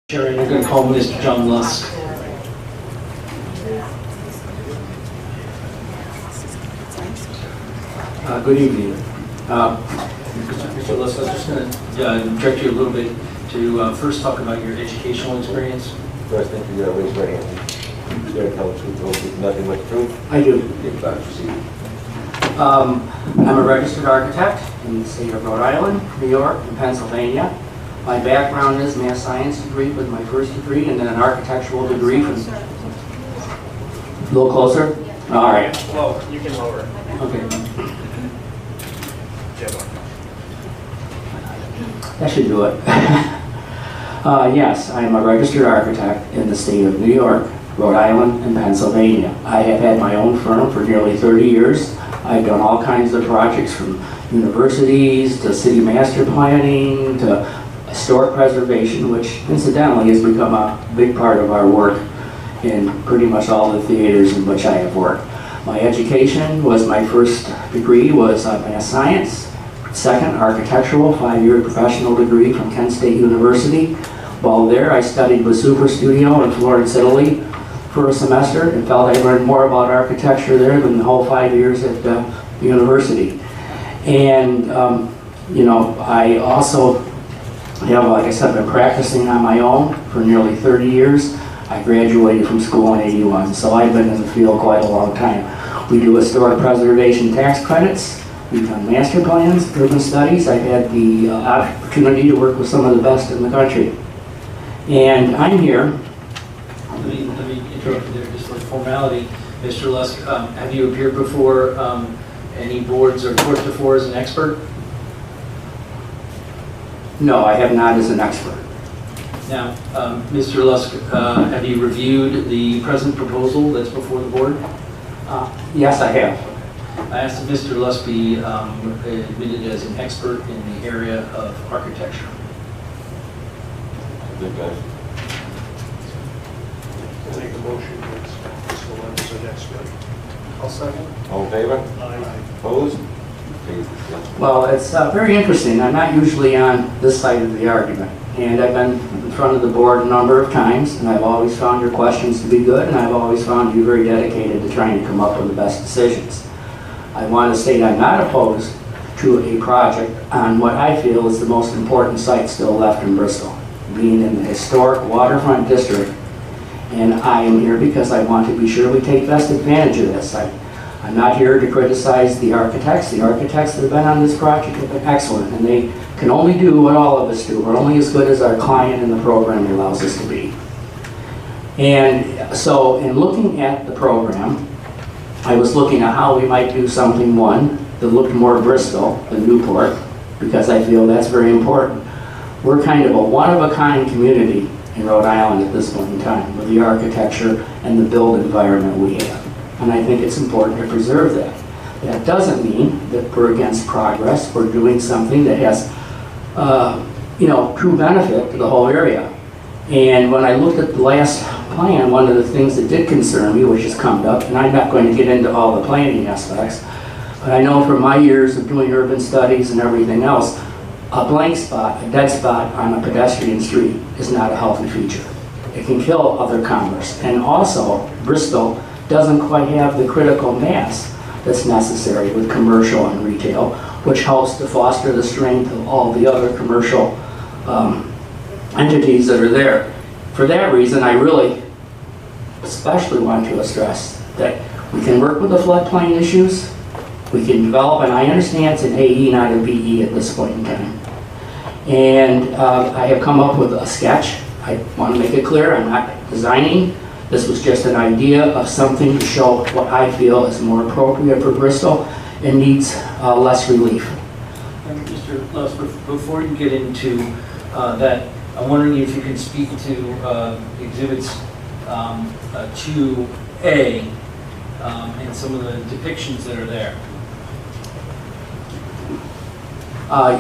Chair, you're going to call Mr. John Lusk. Good evening. Mr. Lusk, I was just going to direct you a little bit to first talk about your educational experience. First, I think you got to raise your right hand. You swear to tell the truth, the whole truth, nothing but the truth. I do. Get about to proceed. I'm a registered architect in the state of Rhode Island, New York, and Pennsylvania. My background is math science degree with my first degree, and then an architectural degree from... A little closer? All right. Lower. You can lower it. Okay. Yeah. That should do it. Yes, I am a registered architect in the state of New York, Rhode Island, and Pennsylvania. I have had my own firm for nearly 30 years. I've done all kinds of projects from universities to city master planning to historic preservation, which incidentally has become a big part of our work in pretty much all the theaters in which I have worked. My education was, my first degree was math science, second architectural, 5-year professional degree from Kent State University. While there, I studied with Super Studio in Florence, Italy for a semester and felt I learned more about architecture there than the whole 5 years at the university. And, you know, I also have, like I said, been practicing on my own for nearly 30 years. I graduated from school in '81, so I've been in the field quite a long time. We do historic preservation tax credits. We've done master plans, urban studies. I've had the opportunity to work with some of the best in the country. And I'm here. Let me interrupt you there just for formality. Mr. Lusk, have you appeared before any boards or courts before as an expert? No, I have not as an expert. Now, Mr. Lusk, have you reviewed the present proposal that's before the board? Yes, I have. I asked that Mr. Lusk be admitted as an expert in the area of architecture. Good guys. I'll make a motion that Mr. Lund is an expert. I'll second. All in favor? Aye. Opposed? Please, yes. Well, it's very interesting. I'm not usually on this side of the argument. And I've been in front of the board a number of times, and I've always found your questions to be good, and I've always found you very dedicated to trying to come up with the best decisions. I want to state I'm not opposed to a project on what I feel is the most important site still left in Bristol, being in the historic waterfront district. And I am here because I want to be sure we take best advantage of this site. I'm not here to criticize the architects. The architects that have been on this project have been excellent, and they can only do what all of us do. We're only as good as our client and the program allows us to be. And so in looking at the program, I was looking at how we might do something, one, that looked more Bristol than Newport, because I feel that's very important. We're kind of a one-of-a-kind community in Rhode Island at this point in time with the architecture and the built environment we have. And I think it's important to preserve that. That doesn't mean that we're against progress. We're doing something that has, you know, true benefit to the whole area. And when I looked at the last plan, one of the things that did concern me, which has come up, and I'm not going to get into all the planning aspects, but I know from my years of doing urban studies and everything else, a blank spot, a dead spot on a pedestrian street is not a healthy feature. It can kill other commerce. And also, Bristol doesn't quite have the critical mass that's necessary with commercial and retail, which helps to foster the strength of all the other commercial entities that are there. For that reason, I really especially want to stress that we can work with the floodplain issues, we can develop, and I understand it's an AE, not a BE at this point in time. And I have come up with a sketch. I want to make it clear, I'm not designing. This was just an idea of something to show what I feel is more appropriate for Bristol and needs less relief. Mr. Lusk, before you get into that, I'm wondering if you can speak to exhibits 2A and some of the depictions that are there.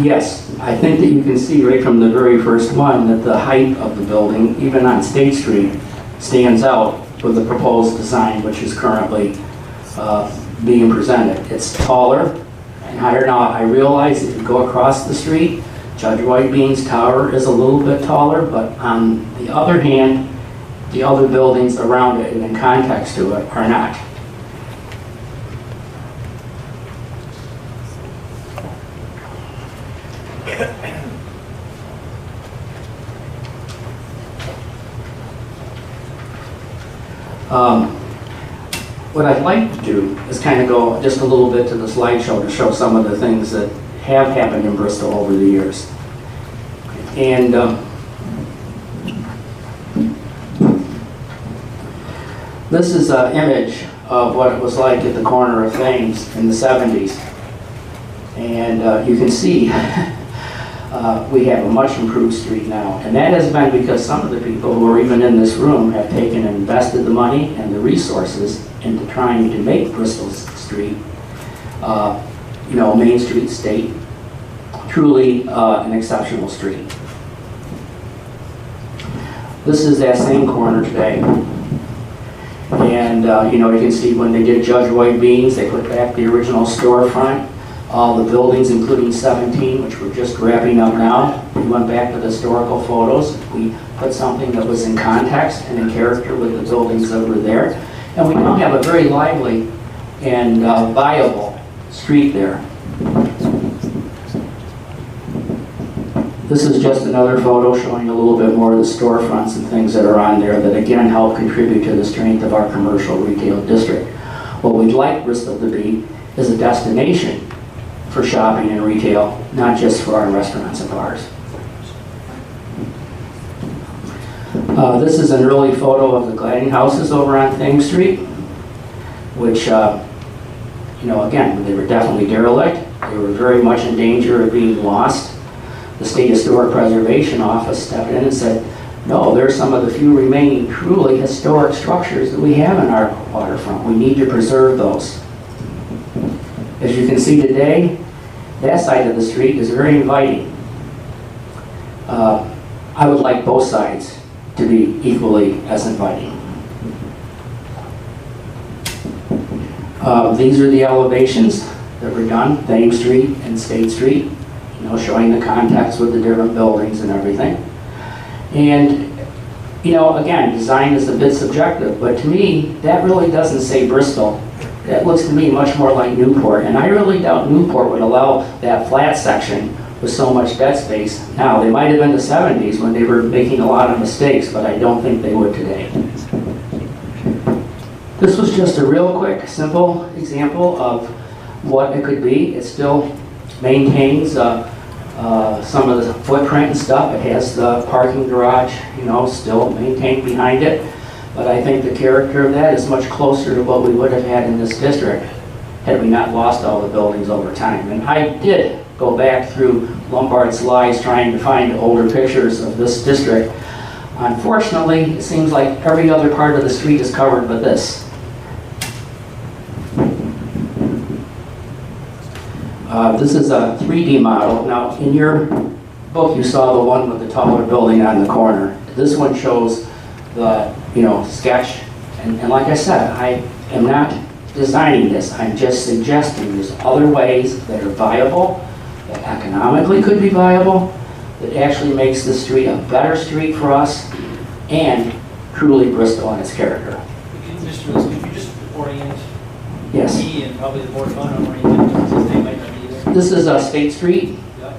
Yes, I think that you can see right from the very first one that the height of the building, even on State Street, stands out with the proposed design which is currently being presented. It's taller and higher. Now, I realize if you go across the street, Judge Whitebeam's tower is a little bit taller, but on the other hand, the other buildings around it and in context to it are not. What I'd like to do is kind of go just a little bit to the slideshow to show some of the things that have happened in Bristol over the years. And this is an image of what it was like at the corner of Thames in the 70s. And you can see we have a much improved street now. And that has been because some of the people who are even in this room have taken and invested the money and the resources into trying to make Bristol's street, Main Street State, truly an exceptional street. This is that same corner today. And you can see when they did Judge Whitebeam's, they put back the original storefront. All the buildings, including 17, which we're just wrapping up now. We went back to the historical photos. We put something that was in context and in character with the buildings that were there. And we now have a very lively and viable street there. This is just another photo showing a little bit more of the storefronts and things that are on there that again help contribute to the strength of our commercial retail district. What we'd like Bristol to be is a destination for shopping and retail, not just for our restaurants and bars. This is an early photo of the gladding houses over on Thames Street, which, again, they were definitely derelict. They were very much in danger of being lost. The State Historic Preservation Office stepped in and said, no, they're some of the few remaining truly historic structures that we have in our waterfront. We need to preserve those. As you can see today, that side of the street is very inviting. I would like both sides to be equally as inviting. These are the elevations that were done, Thames Street and State Street, showing the context with the different buildings and everything. And, again, design is a bit subjective, but to me, that really doesn't say Bristol. That looks to me much more like Newport, and I really doubt Newport would allow that flat section with so much dead space. Now, they might have in the 70s when they were making a lot of mistakes, but I don't think they would today. This was just a real quick, simple example of what it could be. It still maintains some of the footprint and stuff. It has the parking garage, still maintained behind it. But I think the character of that is much closer to what we would have had in this district had we not lost all the buildings over time. And I did go back through Lombard's slides trying to find older pictures of this district. Unfortunately, it seems like every other part of the street is covered with this. This is a 3D model. Now, in your book, you saw the one with the taller building on the corner. This one shows the sketch, and like I said, I am not designing this. I'm just suggesting there's other ways that are viable, that economically could be viable, that actually makes the street a better street for us, and truly Bristol and its character. Mr. Lusk, could you just orient Yes. me and probably the board on oriented since they might not be there? This is State Street. Yeah.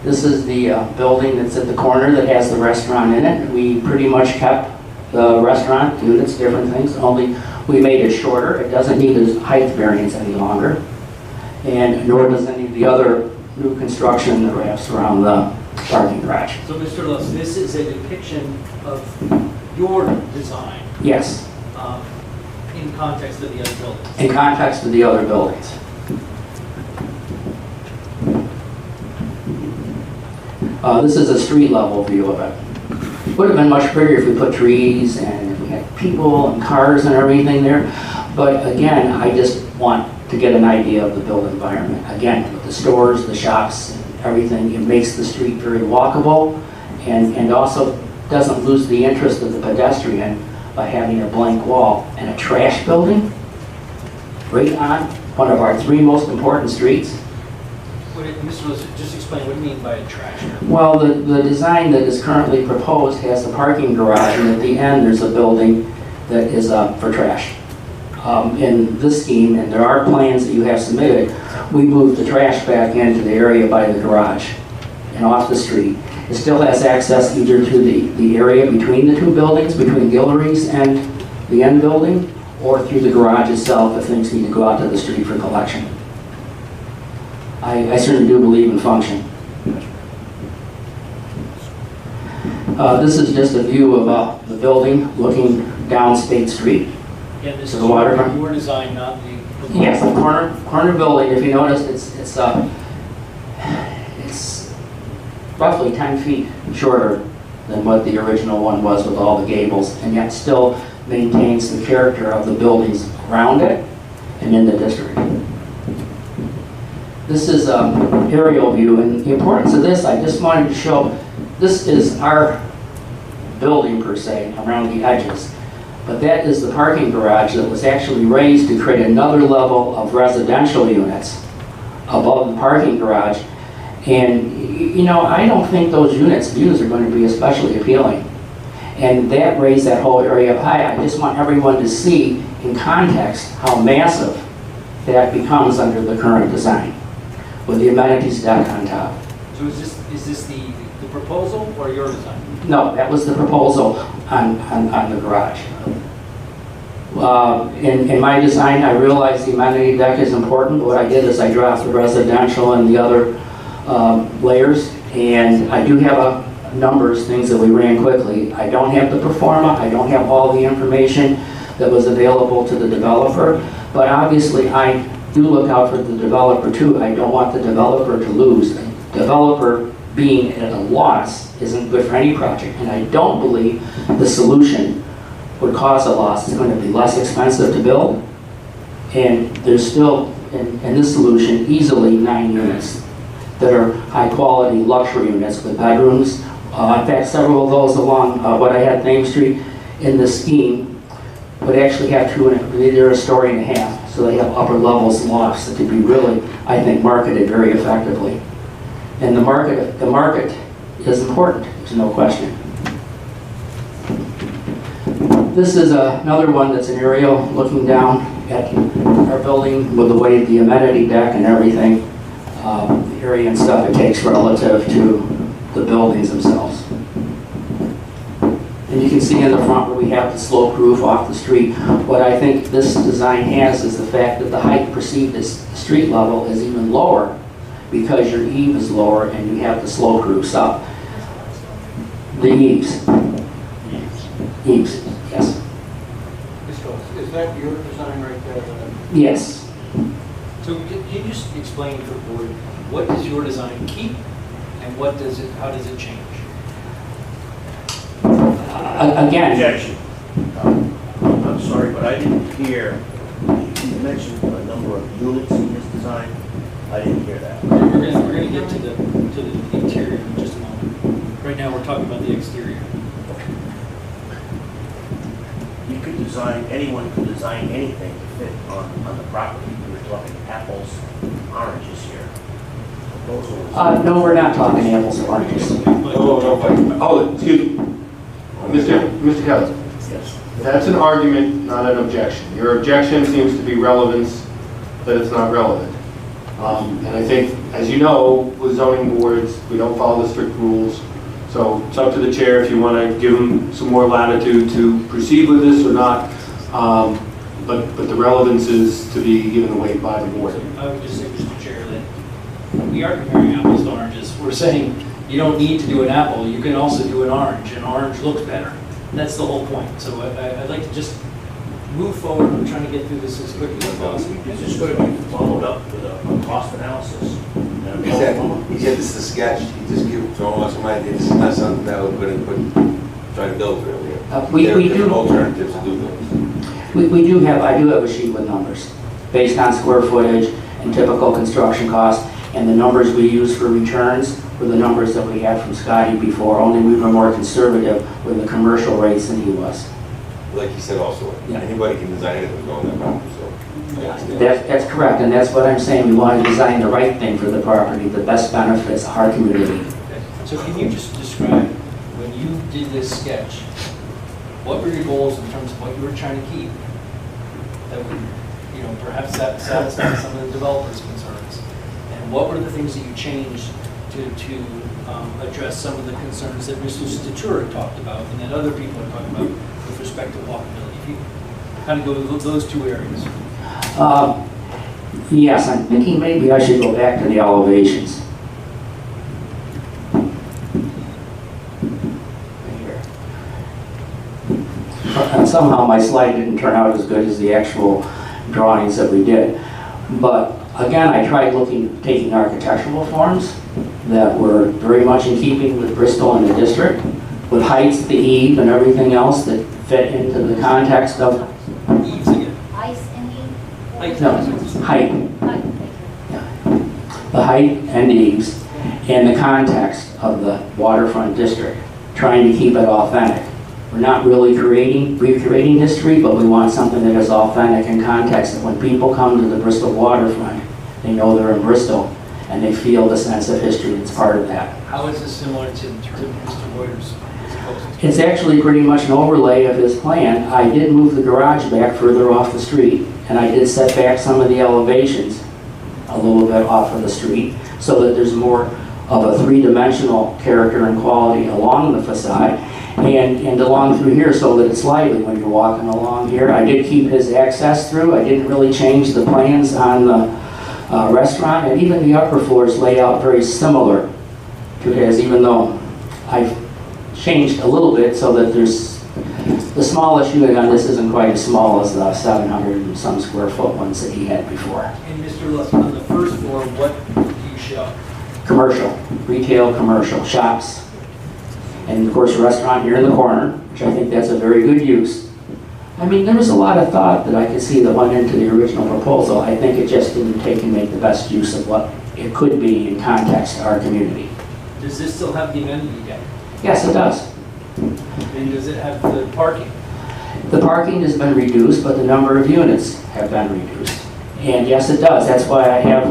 This is the building that's at the corner that has the restaurant in it. We pretty much kept the restaurant units, different things, only we made it shorter. It doesn't need a height variance any longer, and nor does any of the other new construction that wraps around the parking garage. So, Mr. Lusk, this is a depiction of your design Yes, in context of the other buildings. in context of the other buildings. This is a street level view of it. Would have been much bigger if we put trees and if we had people and cars and everything there. But again, I just want to get an idea of the built environment. Again, with the stores, the shops, and everything, it makes the street very walkable and also doesn't lose the interest of the pedestrian by having a blank wall and a trash building right on one of our three most important streets. Mr. Lewis, just explain, what do you mean by a trash area? Well, the design that is currently proposed has the parking garage, and at the end, there's a building that is for trash. In this scheme, and there are plans that you have submitted, we moved the trash back into the area by the garage and off the street. It still has access either to the area between the two buildings, between Guillory's and the end building, or through the garage itself if things need to go out to the street for collection. I certainly do believe in function. This is just a view of the building looking down State Street. Yeah, this To is the waterfront? your design, not the... Yes, the corner building, if you notice, it's roughly 10 feet shorter than what the original one was with all the gables, and yet still maintains the character of the buildings around it and in the district. This is an aerial view, and the importance of this, I just wanted to show, this is our building per se, around the edges. But that is the parking garage that was actually raised to create another level of residential units above the parking garage. And, you know, I don't think those views are going to be especially appealing. And that raised that whole area up high. I just want everyone to see in context how massive that becomes under the current design, with the amenities deck on top. So is this the proposal or your design? No, that was the proposal on the garage. In my design, I realized the amenity deck is important. What I did is I dropped the residential and the other layers, and I do have numbers, things that we ran quickly. I don't have the pro forma, I don't have all the information that was available to the developer, but obviously I do look out for the developer too. I don't want the developer to lose. The developer being at a loss isn't good for any project, and I don't believe the solution would cause a loss. It's going to be less expensive to build, and there's still, in this solution, easily 9 units that are high-quality luxury units with bedrooms. In fact, several of those along what I had Thames Street in the scheme would actually have 2 and they're a story and a half, so they have upper levels lofts that could be really, I think, marketed very effectively. And the market is important, there's no question. This is another one that's an aerial looking down at our building with the way the amenity deck and everything, the area and stuff it takes relative to the buildings themselves. And you can see in the front where we have the sloped roof off the street. What I think this design has is the fact that the height perceived as street level is even lower because your eave is lower and you have the sloped roofs up. The eaves. Eaves, yes. Is that your design right there? Yes. So can you just explain for the board, what does your design keep and how does it change? Again. Objection. I'm sorry, but I didn't hear, you mentioned a number of units in this design. I didn't hear that. We're going to get to the interior in just a moment. Right now we're talking about the exterior. You could design, anyone could design anything to fit on the property. We're talking apples, oranges here. No, we're not talking apples and oranges. Oh, excuse me. Mr. Kelly. Yes. That's an argument, not an objection. Your objection seems to be relevance, that it's not relevant. And I think, as you know, with zoning boards, we don't follow the strict rules. So it's up to the chair if you want to give them some more latitude to proceed with this or not. But the relevance is to be given away by the board. I would just say, Mr. Chair, that we are comparing apples to oranges. We're saying you don't need to do an apple. You can also do an orange. An orange looks better. That's the whole point. So I'd like to just move forward. We're trying to get through this as quickly as possible. This is going to be followed up with a cost analysis. He said this is a sketch. He just gave throwing us some ideas. This is not something that we're going to try to build earlier. We There are do alternatives to do things. I do have a sheet with numbers based on square footage and typical construction costs, and the numbers we use for returns were the numbers that we had from Scotty before, only we were more conservative with the commercial rates than he was. Well, like you said also, Yeah. anybody can design anything going that property, so. I understand. That's correct, and that's what I'm saying. We want to design the right thing for the property, the best benefits our community. Okay. So can you just describe, when you did this sketch, what were your goals in terms of what you were trying to keep? That would, you know, perhaps that satisfy some of the developers' concerns? And what were the things that you changed to address some of the concerns that Mr. Statura talked about and that other people are talking about with respect to walkability? If you kind of go to those two areas. Yes, I'm thinking maybe I should go back to the elevations. Somehow my slide didn't turn out as good as the actual drawings that we did. But again, I tried taking architectural forms that were very much in keeping with Bristol and the district, with heights, the eave, and everything else that fit into the context of Eaves again. Ice and heat? Height. no, height. Height, thank you. The height and eaves, and the context of the waterfront district, trying to keep it authentic. We're not really recreating history, but we want something that is authentic in context, that when people come to the Bristol waterfront, they know they're in Bristol, and they feel the sense of history that's part of that. How is this similar to Mr. Boyer's proposal? It's actually pretty much an overlay of his plan. I did move the garage back further off the street, and I did set back some of the elevations a little bit off of the street, so that there's more of a three-dimensional character and quality along the facade, and along through here, so that it's lively when you're walking along here. I did keep his access through. I didn't really change the plans on the restaurant, and even the upper floors lay out very similar to his, even though I've changed a little bit so that there's the smallest unit on this isn't quite as small as the 700 and some square foot ones that he had before. And Mr. Lusk, on the first floor, what do you show? Commercial, retail, commercial, shops, and of course a restaurant here in the corner, which I think that's a very good use. I mean, there was a lot of thought that I could see that went into the original proposal. I think it just didn't take and make the best use of what it could be in context to our community. Does this still have the amenity deck? Yes, it does. And does it have the parking? The parking has been reduced, but the number of units have been reduced. And yes, it does. That's why I have,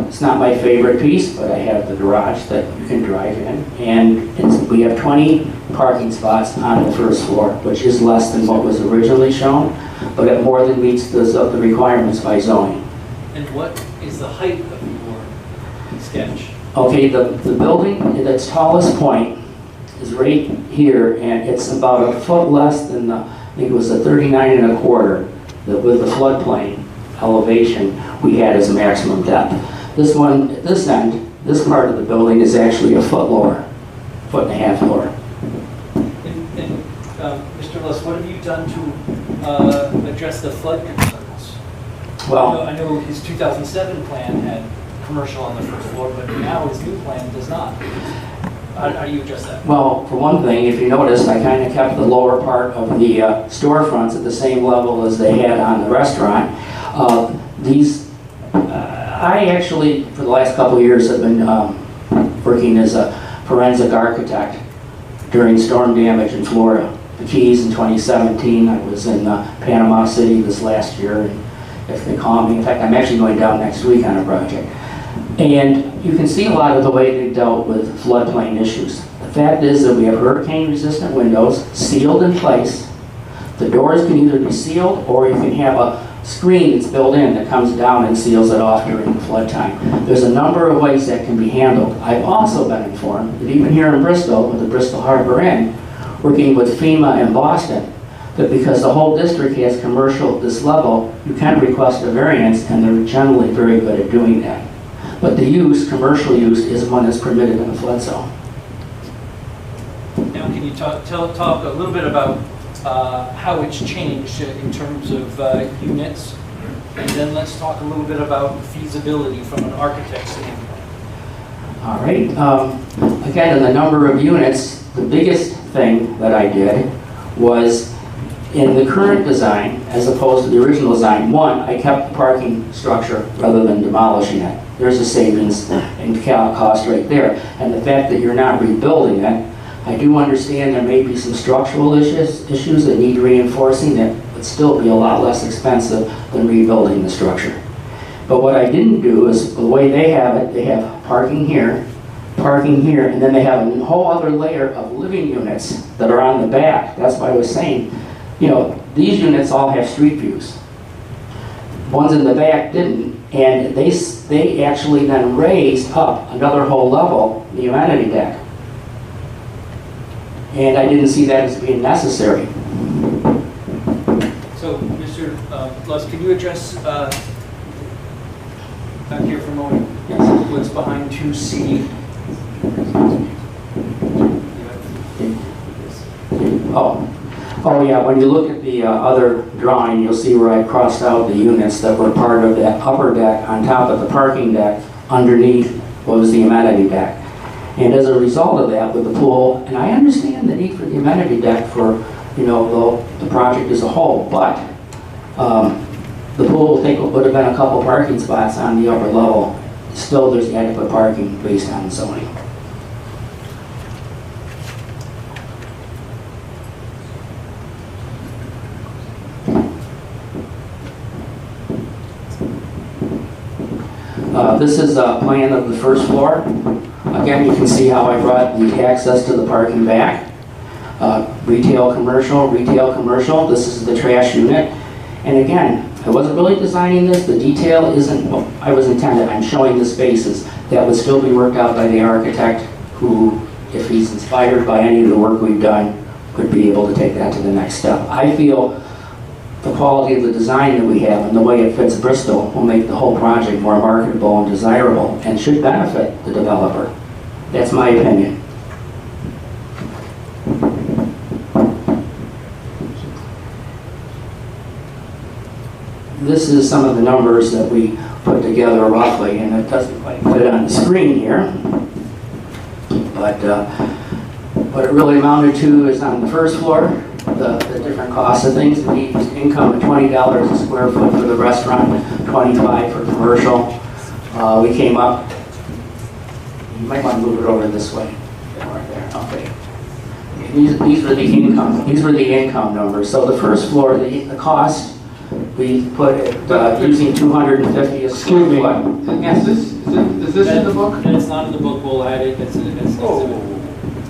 it's not my favorite piece, but I have the garage that you can drive in. And we have 20 parking spots on the first floor, which is less than what was originally shown, but it more than meets the requirements by zoning. And what is the height of your sketch? Okay, the building at its tallest point is right here, and it's about a foot less than the, I think it was a 39 1/4, with the floodplain elevation we had as a maximum depth. This one, at this end, this part of the building is actually a foot lower, 1.5 foot lower. And Mr. Lusk, what have you done to address the flood concerns? Well, I know his 2007 plan had commercial on the first floor, but now his new plan does not. How do you address that? well, for one thing, if you noticed, I kind of kept the lower part of the storefronts at the same level as they had on the restaurant. I actually, for the last couple of years, have been working as a forensic architect during storm damage in Florida. The Keys in 2017, I was in Panama City this last year, and if they call me, in fact, I'm actually going down next week on a project. And you can see a lot of the way they dealt with floodplain issues. The fact is that we have hurricane-resistant windows sealed in place. The doors can either be sealed, or you can have a screen that's built in that comes down and seals it off during the flood time. There's a number of ways that can be handled. I've also been informed that even here in Bristol, with the Bristol Harbor Inn, working with FEMA in Boston, that because the whole district has commercial at this level, you can request a variance, and they're generally very good at doing that. But the use, commercial use, is one that's permitted in a flood zone. Now, can you talk a little bit about how it's changed in terms of units? And then let's talk a little bit about feasibility from an architect's standpoint. All right. Again, in the number of units, the biggest thing that I did was in the current design, as opposed to the original design, one, I kept the parking structure rather than demolishing it. There's a savings in cost right there. And the fact that you're not rebuilding it, I do understand there may be some structural issues that need reinforcing that would still be a lot less expensive than rebuilding the structure. But what I didn't do is, the way they have it, they have parking here, and then they have a whole other layer of living units that are on the back. That's why I was saying, you know, these units all have street views. Ones in the back didn't, and they actually then raised up another whole level, the amenity deck. And I didn't see that as being necessary. So, Mr. Lusk, can you address, back here for a moment, Yes. what's behind 2C? Oh yeah, when you look at the other drawing, you'll see where I crossed out the units that were part of that upper deck on top of the parking deck. Underneath was the amenity deck. And as a result of that, with the pool, and I understand the need for the amenity deck for, you know, the project as a whole, but the pool would have been a couple parking spots on the upper level. Still, there's adequate parking based on zoning. This is a plan of the first floor. Again, you can see how I brought the access to the parking back. Retail, commercial, retail, commercial. This is the trash unit. And again, I wasn't really designing this. The detail isn't what I was intended. I'm showing the spaces. That would still be worked out by the architect who, if he's inspired by any of the work we've done, could be able to take that to the next step. I feel the quality of the design that we have and the way it fits Bristol will make the whole project more marketable and desirable and should benefit the developer. That's my opinion. This is some of the numbers that we put together roughly, and it doesn't quite put it on the screen here. But what it really amounted to is on the first floor, the different costs of things. The income of $20 a square foot for the restaurant, $25 for commercial. We came up, you might want to move it over this way. Right there, okay. These were the income numbers. So the first floor, the cost, we put it using 250 a square foot. Yes. Is this in the book? No, it's not in the book, we'll add it, it's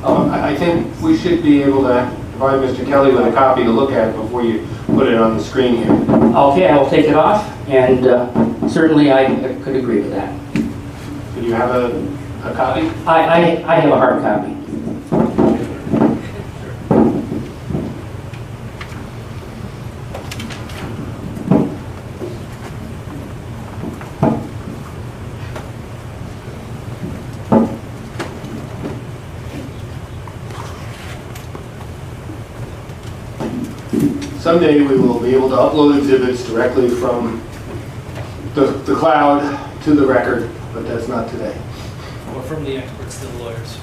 I think we should be able to provide Mr. Kelly with a copy to look at before you put it on the screen here. Okay, I will take it off, and certainly I could agree with that. Do you have a copy? I have a hard copy. Someday we will be able to upload exhibits directly from the cloud to the record, but that's not today. Or from the experts to the lawyers.